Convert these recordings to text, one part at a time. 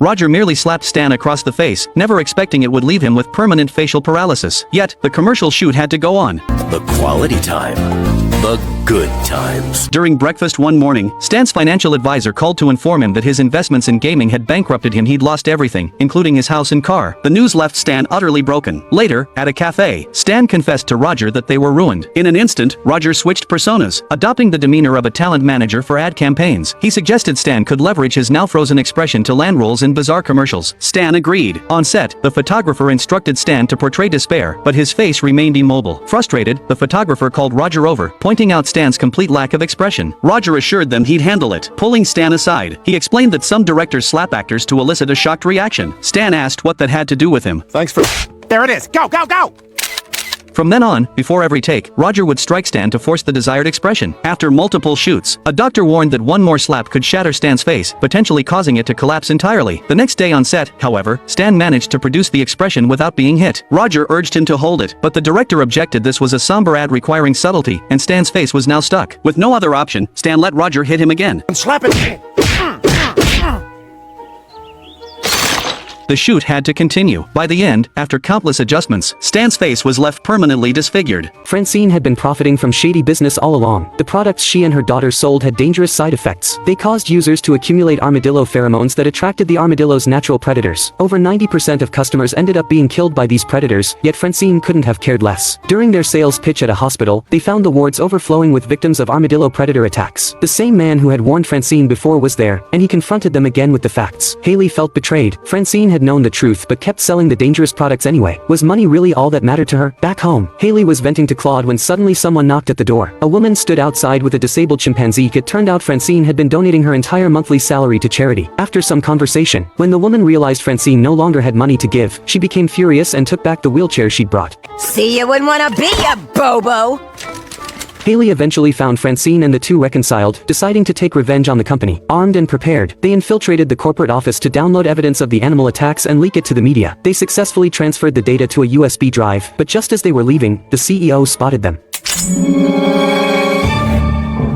Roger merely slapped Stan across the face, never expecting it would leave him with permanent facial paralysis. Yet, the commercial shoot had to go on. The quality time. The good times. During breakfast one morning, Stan's financial advisor called to inform him that his investments in gaming had bankrupted him. He'd lost everything, including his house and car. The news left Stan utterly broken. Later, at a cafe, Stan confessed to Roger that they were ruined. In an instant, Roger switched personas, adopting the demeanor of a talent manager for ad campaigns. He suggested Stan could leverage his now frozen expression to land roles in bizarre commercials. Stan agreed. On set, the photographer instructed Stan to portray despair, but his face remained immobile. Frustrated, the photographer called Roger over, pointing out Stan's complete lack of expression. Roger assured them he'd handle it. Pulling Stan aside, he explained that some directors slap actors to elicit a shocked reaction. Stan asked what that had to do with him. Thanks for... There it is! Go, go, go! From then on, before every take, Roger would strike Stan to force the desired expression. After multiple shoots, a doctor warned that one more slap could shatter Stan's face, potentially causing it to collapse entirely. The next day on set, however, Stan managed to produce the expression without being hit. Roger urged him to hold it, but the director objected. This was a somber ad requiring subtlety, and Stan's face was now stuck. With no other option, Stan let Roger hit him again. Slap it! The shoot had to continue. By the end, after countless adjustments, Stan's face was left permanently disfigured. Francine had been profiting from shady business all along. The products she and her daughter sold had dangerous side effects. They caused users to accumulate armadillo pheromones that attracted the armadillo's natural predators. Over 90% of customers ended up being killed by these predators, yet Francine couldn't have cared less. During their sales pitch at a hospital, they found the wards overflowing with victims of armadillo predator attacks. The same man who had warned Francine before was there, and he confronted them again with the facts. Hayley felt betrayed. Francine had known the truth but kept selling the dangerous products anyway. Was money really all that mattered to her? Back home, Hayley was venting to Claude when suddenly someone knocked at the door. A woman stood outside with a disabled chimpanzee. It turned out Francine had been donating her entire monthly salary to charity. After some conversation, when the woman realized Francine no longer had money to give, she became furious and took back the wheelchair she'd brought. See, you wouldn't want to be a bobo! Hayley eventually found Francine and the two reconciled, deciding to take revenge on the company. Armed and prepared, they infiltrated the corporate office to download evidence of the animal attacks and leak it to the media. They successfully transferred the data to a USB drive, but just as they were leaving, the CEO spotted them.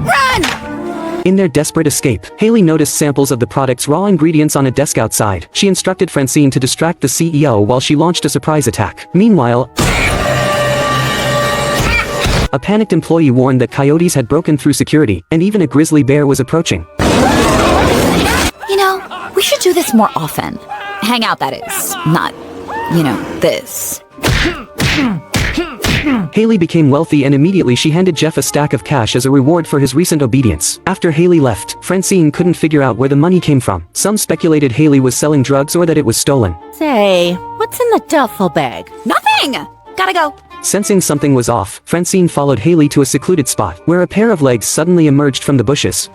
Run! In their desperate escape, Hayley noticed samples of the product's raw ingredients on a desk outside. She instructed Francine to distract the CEO while she launched a surprise attack. Meanwhile, a panicked employee warned that coyotes had broken through security, and even a grizzly bear was approaching. You know, we should do this more often. Hang out, that is. Not, this. Hayley became wealthy and immediately she handed Jeff a stack of cash as a reward for his recent obedience. After Hayley left, Francine couldn't figure out where the money came from. Some speculated Hayley was selling drugs or that it was stolen. Say, what's in the duffel bag? Nothing! Gotta go. Sensing something was off, Francine followed Hayley to a secluded spot, where a pair of legs suddenly emerged from the bushes.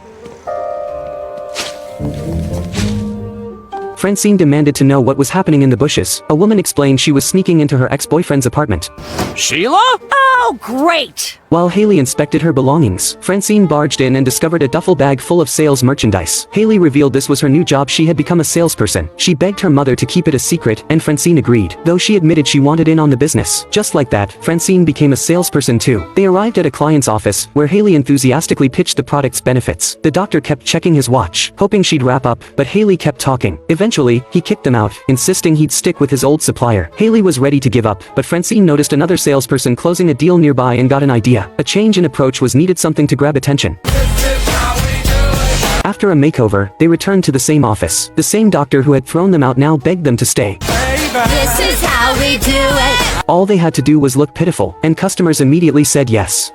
Francine demanded to know what was happening in the bushes. A woman explained she was sneaking into her ex-boyfriend's apartment. Sheila? Oh, great! While Hayley inspected her belongings, Francine barged in and discovered a duffel bag full of sales merchandise. Hayley revealed this was her new job. She had become a salesperson. She begged her mother to keep it a secret, and Francine agreed, though she admitted she wanted in on the business. Just like that, Francine became a salesperson too. They arrived at a client's office, where Hayley enthusiastically pitched the product's benefits. The doctor kept checking his watch, hoping she'd wrap up, but Hayley kept talking. Eventually, he kicked them out, insisting he'd stick with his old supplier. Hayley was ready to give up, but Francine noticed another salesperson closing a deal nearby and got an idea. A change in approach was needed, something to grab attention. After a makeover, they returned to the same office. The same doctor who had thrown them out now begged them to stay. This is how we do it! All they had to do was look pitiful, and customers immediately said yes.